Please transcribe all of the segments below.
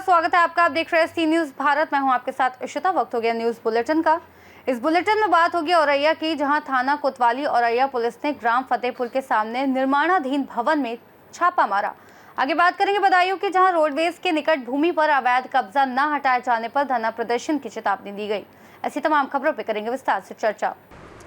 स्वागत है आपका। आप देख रहे हैं सी न्यूज़ भारत। मैं हूं आपके साथ इशिता। वक्त हो गया न्यूज़ बुलेटिन का। इस बुलेटिन में बात होगी औरैया की, जहां थाना कोतवाली औरैया पुलिस ने ग्राम फतेहपुर के सामने निर्माणाधीन भवन में छापा मारा। आगे बात करेंगे बदायूं की, जहां रोडवेज के निकट भूमि पर अवैध कब्जा न हटाए जाने पर धरना प्रदर्शन की चेतावनी दी गई। ऐसी तमाम खबरों पर करेंगे विस्तार से चर्चा।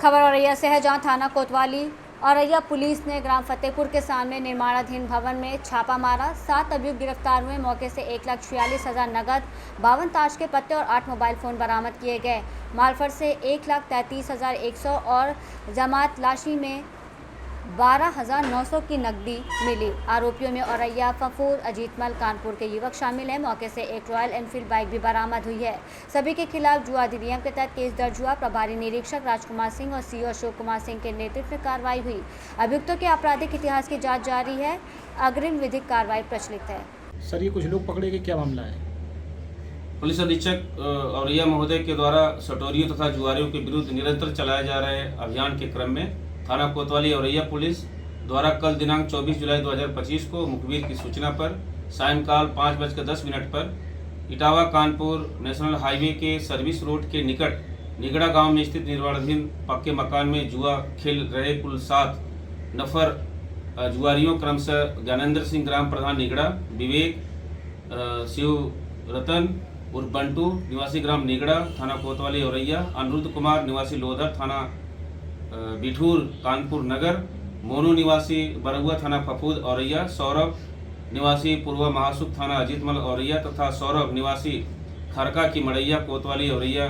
खबर औरैया से है, जहां थाना कोतवाली औरैया पुलिस ने ग्राम फतेहपुर के सामने निर्माणाधीन भवन में छापा मारा। 7 अभियुक्त गिरफ्तार हुए। मौके से 1,46,000 नगद, 52 ताश के पत्ते और 8 मोबाइल फ़ोन बरामद किए गए। मालफर से 1,33,100 और जमात लाशी में 12,900 की नकदी मिली। आरोपियों में औरैया, फफूर, अजीतमल, कानपुर के युवक शामिल हैं। मौके से एक रॉयल एनफील्ड बाइक भी बरामद हुई है। सभी के खिलाफ जुआ अधिनियम के तहत केस दर्ज हुआ। प्रभारी निरीक्षक राजकुमार सिंह और सीओ अशोक कुमार सिंह के नेतृत्व में कार्रवाई हुई। अभियुक्तों के आपराधिक इतिहास की जाँच जारी है। अग्रिम विधिक कार्रवाई प्रचलित है। सर, ये कुछ लोग पकड़े गए, क्या मामला है? पुलिस अधीक्षक औरैया महोदय के द्वारा सटोरियों तथा जुआरियों के विरुद्ध निरंतर चलाए जा रहे अभियान के क्रम में थाना कोतवाली औरैया पुलिस द्वारा कल दिनांक 24 जुलाई 2025 को मुखबिर की सूचना पर सायंकाल 5:10 पर इटावा कानपुर नेशनल हाईवे के सर्विस रोड के निकट निगड़ा गांव में स्थित निर्माणाधीन पक्के मकान में जुआ खेल रहे कुल 7 नफर जुआरियों क्रमशः ज्ञानेंद्र सिंह ग्राम प्रधान निगड़ा, विवेक शिव रतन उर्फ बंटू निवासी ग्राम निगड़ा थाना कोतवाली औरैया, अनिरुद्ध कुमार निवासी लोधर थाना बिठूर कानपुर नगर, मोनू निवासी बरहुआ थाना फफूद औरैया, सौरभ निवासी पूर्व महासुख थाना अजीतमल औरैया तथा सौरभ निवासी खरका की मड़ैया कोतवाली औरैया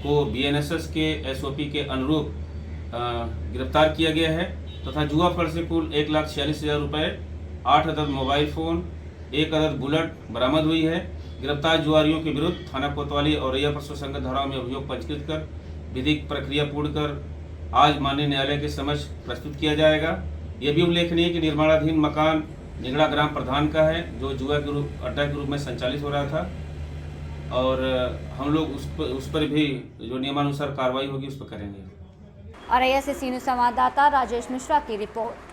को बीएनएसएस के एसओपी के अनुरूप गिरफ्तार किया गया है तथा जुआ फल से कुल 1,46,000 रुपये, 8 अदद मोबाइल फ़ोन, 1 अदद बुलेट बरामद हुई है। गिरफ्तार जुआरियों के विरुद्ध थाना कोतवाली औरैया पर संगत धाराओं में अभियोग पंजीकृत कर विधिक प्रक्रिया पूर्ण कर आज माननीय न्यायालय के समक्ष प्रस्तुत किया जाएगा। यह भी उल्लेखनीय है कि निर्माणाधीन मकान निगड़ा ग्राम प्रधान का है, जो जुआ के रूप अड्डा के रूप में संचालित हो रहा था और हम लोग उस पर भी जो नियमानुसार कार्रवाई होगी उस पर करेंगे। औरैया से सी न्यूज़ संवाददाता राजेश मिश्रा की रिपोर्ट।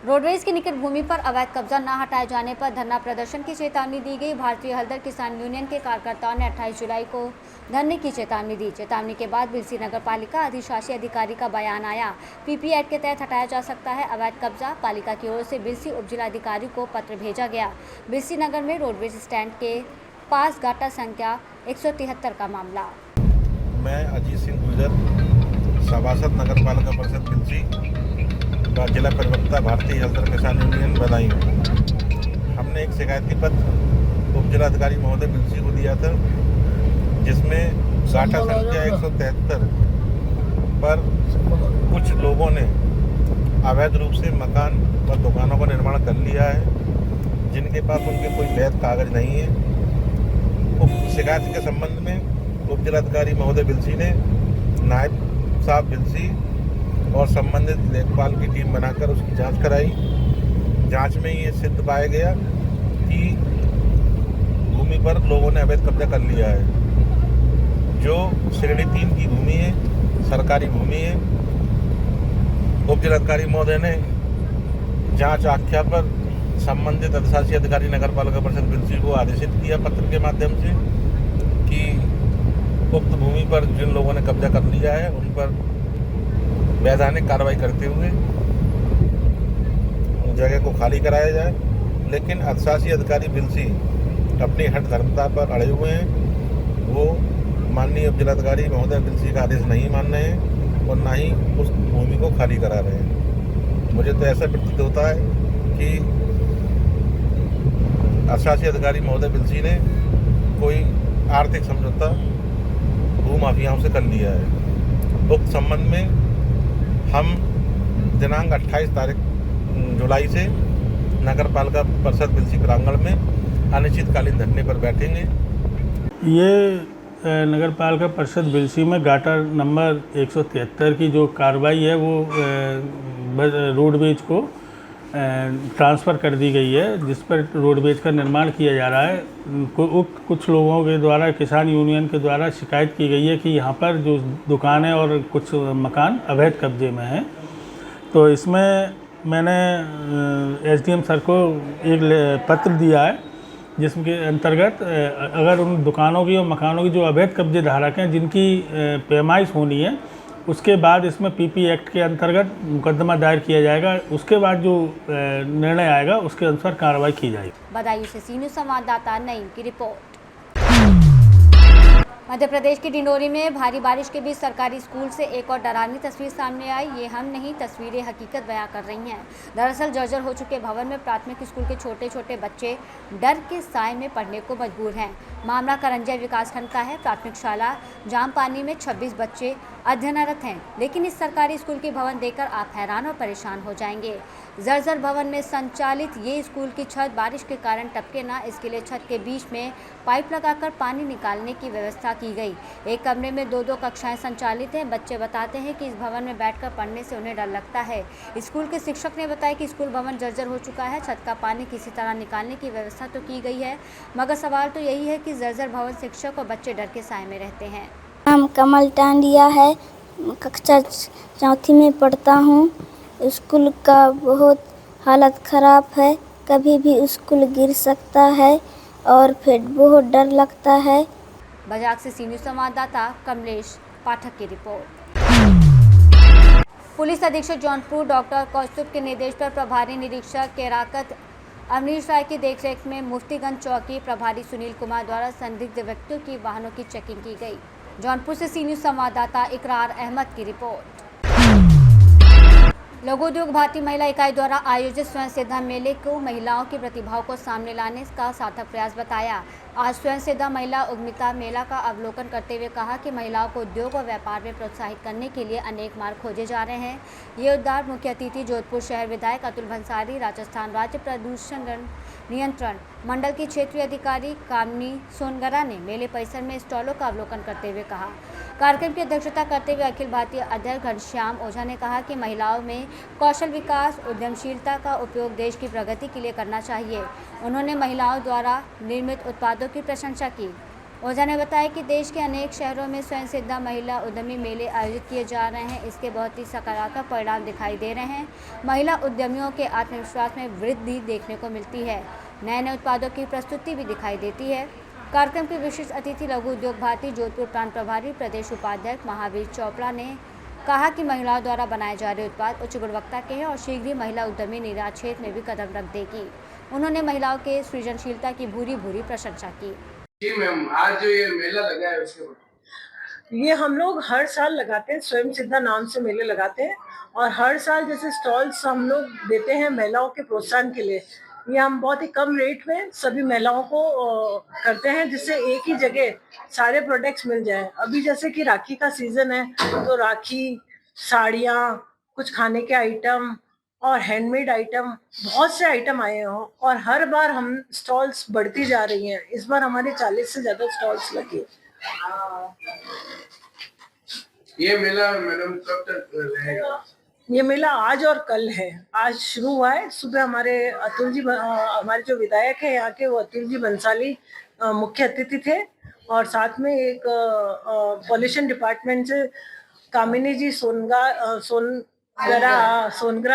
रोडवेज के निकट भूमि पर अवैध कब्जा न हटाए जाने पर धरना प्रदर्शन की चेतावनी दी गई। भारतीय हलदर किसान यूनियन के कार्यकर्ताओं ने 28 जुलाई को धरने की चेतावनी दी। चेतावनी के बाद बिलसी नगर पालिका अधिशासी अधिकारी का बयान आया। पीपी एक्ट के तहत हटाया जा सकता है अवैध कब्जा। पालिका की ओर से बिलसी उपजिलाधिकारी को पत्र भेजा गया। बिलसी नगर में रोडवेज स्टैंड के पास गाटा संख्या 173 का मामला। मैं अजीत सिंह गुजर, सभासद नगर पालिका परिषद बिलसी का जिला प्रवक्ता भारतीय हलदर किसान यूनियन बदायूं। हमने एक शिकायती पत्र उप जिलाधिकारी महोदय बिलसी को दिया था, जिसमें गाटा संख्या 173 पर कुछ लोगों ने अवैध रूप से मकान व दुकानों का निर्माण कर लिया है, जिनके पास उनके कोई वैध कागज नहीं है। उप शिकायत के संबंध में उप जिलाधिकारी महोदय बिलसी ने नायब साहब बिलसी और संबंधित लेखपाल की टीम बनाकर उसकी जांच कराई। जांच में ये सिद्ध पाया गया कि भूमि पर लोगों ने अवैध कब्जा कर लिया है, जो श्रेणी 3 की भूमि है, सरकारी भूमि है। उप जिलाधिकारी महोदय ने जांच आख्या पर संबंधित अधिशासी अधिकारी नगर पालिका परिषद बिलसी को आदेशित किया पत्र के माध्यम से कि उक्त भूमि पर जिन लोगों ने कब्जा कर लिया है उन पर वैधानिक कार्रवाई करते हुए जगह को खाली कराया जाए। लेकिन अधिशासी अधिकारी बिलसी अपनी हठ धर्मता पर अड़े हुए हैं। वो माननीय उप जिलाधिकारी महोदय बिलसी का आदेश नहीं मान रहे हैं और ना ही उस भूमि को खाली करा रहे हैं। मुझे तो ऐसा प्रतीत होता है कि अधिशासी अधिकारी महोदय बिलसी ने कोई आर्थिक समझौता भूमाफियाओं से कर लिया है। उक्त संबंध में हम दिनांक 28 जुलाई से नगर पालिका परिषद बिलसी प्रांगण में अनिश्चितकालीन धरने पर बैठेंगे। ये नगर पालिका परिषद बिलसी में गाटा नंबर 173 की जो कार्रवाई है वो रोडवेज को ट्रांसफ़र कर दी गई है, जिस पर रोडवेज का निर्माण किया जा रहा है। कुछ लोगों के द्वारा किसान यूनियन के द्वारा शिकायत की गई है कि यहाँ पर जो दुकानें और कुछ मकान अवैध कब्जे में हैं। तो इसमें मैंने एसडीएम सर को एक पत्र दिया है जिसके अंतर्गत अगर उन दुकानों की और मकानों की जो अवैध कब्जे धारक हैं जिनकी पैमाइश होनी है, उसके बाद इसमें पीपी एक्ट के अंतर्गत मुकदमा दायर किया जाएगा। उसके बाद जो निर्णय आएगा उसके अनुसार कार्रवाई की जाएगी। बदायूं से सी न्यूज़ संवाददाता नईम की रिपोर्ट। मध्य प्रदेश की डिंडोरी में भारी बारिश के बीच सरकारी स्कूल से एक और डरावनी तस्वीर सामने आई। ये हम नहीं, तस्वीरें हकीकत बयां कर रही हैं। दरअसल जर्जर हो चुके भवन में प्राथमिक स्कूल के छोटे छोटे बच्चे डर के साए में पढ़ने को मजबूर हैं। मामला करंजिया विकासखंड का है। प्राथमिक शाला जामपानी में 26 बच्चे अध्ययनरत हैं, लेकिन इस सरकारी स्कूल के भवन देखकर आप हैरान और परेशान हो जाएंगे। जर्जर भवन में संचालित ये स्कूल की छत बारिश के कारण टपके ना, इसके लिए छत के बीच में पाइप लगाकर पानी निकालने की व्यवस्था की गई। एक कमरे में 2-2 कक्षाएं संचालित हैं। बच्चे बताते हैं कि इस भवन में बैठकर पढ़ने से उन्हें डर लगता है। स्कूल के शिक्षक ने बताया कि स्कूल भवन जर्जर हो चुका है। छत का पानी किसी तरह निकालने की व्यवस्था तो की गई है, मगर सवाल तो यही है कि जर्जर भवन शिक्षक और बच्चे डर के साए में रहते हैं। नाम कमल टांडिया है, कक्षा 4वीं में पढ़ता हूँ। स्कूल का बहुत हालत ख़राब है, कभी भी स्कूल गिर सकता है और फिर बहुत डर लगता है। बजाक से सी न्यूज़ संवाददाता कमलेश पाठक की रिपोर्ट। पुलिस अधीक्षक जौनपुर डॉक्टर कौस्तुभ के निर्देश पर प्रभारी निरीक्षक केराकत अमरीश राय की देखरेख में मुफ्तीगंज चौकी प्रभारी सुनील कुमार द्वारा संदिग्ध व्यक्तियों की वाहनों की चेकिंग की गई। जौनपुर से सी न्यूज़ संवाददाता इकरार अहमद की रिपोर्ट। लघु उद्योग भारती महिला इकाई द्वारा आयोजित स्वयं सिद्धा मेले को महिलाओं की प्रतिभाओं को सामने लाने का सार्थक प्रयास बताया। आज स्वयं सिद्धा महिला उद्यमिता मेला का अवलोकन करते हुए कहा कि महिलाओं को उद्योग और व्यापार में प्रोत्साहित करने के लिए अनेक मार्ग खोजे जा रहे हैं। ये उद्गार मुख्य अतिथि जोधपुर शहर विधायक अतुल भंसाली, राजस्थान राज्य प्रदूषण नियंत्रण मंडल की क्षेत्रीय अधिकारी कामनी सोनगरा ने मेले परिसर में स्टॉलों का अवलोकन करते हुए कहा। कार्यक्रम की अध्यक्षता करते हुए अखिल भारतीय अध्यक्ष घनश्याम ओझा ने कहा कि महिलाओं में कौशल विकास, उद्यमशीलता का उपयोग देश की प्रगति के लिए करना चाहिए। उन्होंने महिलाओं द्वारा निर्मित उत्पादों की प्रशंसा की। ओझा ने बताया कि देश के अनेक शहरों में स्वयं सिद्धा महिला उद्यमी मेले आयोजित किए जा रहे हैं। इसके बहुत ही सकारात्मक परिणाम दिखाई दे रहे हैं। महिला उद्यमियों के आत्मविश्वास में वृद्धि देखने को मिलती है। नए नए उत्पादों की प्रस्तुति भी दिखाई देती है। कार्यक्रम के विशिष्ट अतिथि लघु उद्योग भारती जोधपुर प्रांत प्रभारी प्रदेश उपाध्यक्ष महावीर चोपड़ा ने कहा कि महिलाओं द्वारा बनाए जा रहे उत्पाद उच्च गुणवत्ता के हैं और शीघ्र ही महिला उद्यमी निर्यात क्षेत्र में भी कदम रख देगी। उन्होंने महिलाओं के सृजनशीलता की भूरी भूरी प्रशंसा की। जी मैम, आज जो ये मेला लगा है उसके बारे ये हम लोग हर साल लगाते हैं, स्वयं सिद्धा नाम से मेले लगाते हैं और हर साल जैसे स्टॉल्स हम लोग देते हैं महिलाओं के प्रोत्साहन के लिए। ये हम बहुत ही कम रेट में सभी महिलाओं को करते हैं, जिससे एक ही जगह सारे प्रोडक्ट्स मिल जाएं। अभी जैसे कि राखी का सीजन है तो राखी, साड़ियाँ, कुछ खाने के आइटम और हैंडमेड आइटम, बहुत से आइटम आए हैं और हर बार हम स्टॉल्स बढ़ती जा रही हैं। इस बार हमारे 40 से ज़्यादा स्टॉल्स लगे। ये मेला मैडम कब तक रहेगा? ये मेला आज और कल है। आज शुरू हुआ है, सुबह हमारे अतुल जी, हमारे जो विधायक है यहाँ के, वो अतुल जी भंसाली मुख्य अतिथि थे और साथ में एक पॉल्यूशन डिपार्टमेंट से कामिनी जी सोनगरा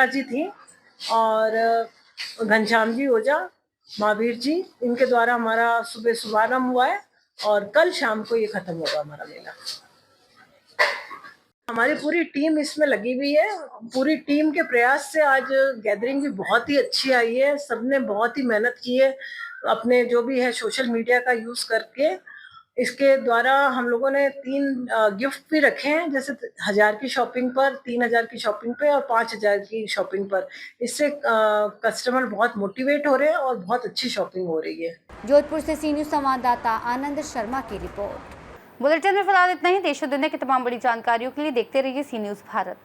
जी थी और घनश्याम जी ओझा, महावीर जी, इनके द्वारा हमारा सुबह शुभारंभ हुआ है और कल शाम को ये खत्म होगा हमारा मेला। हमारी पूरी टीम इसमें लगी हुई है। पूरी टीम के प्रयास से आज गैदरिंग भी बहुत ही अच्छी आई है। सबने बहुत ही मेहनत की है, अपने जो भी है सोशल मीडिया का यूज़ करके। इसके द्वारा हम लोगों ने 3 गिफ्ट भी रखे हैं, जैसे 1000 की शॉपिंग पर, 3000 की शॉपिंग पे और 5000 की शॉपिंग पर। इससे कस्टमर बहुत मोटिवेट हो रहे हैं और बहुत अच्छी शॉपिंग हो रही है। जोधपुर से सी न्यूज़ संवाददाता आनंद शर्मा की रिपोर्ट। बुलेटिन में फिलहाल इतना ही। देश और दुनिया की तमाम बड़ी जानकारियों के लिए देखते रहिए सी न्यूज़ भारत।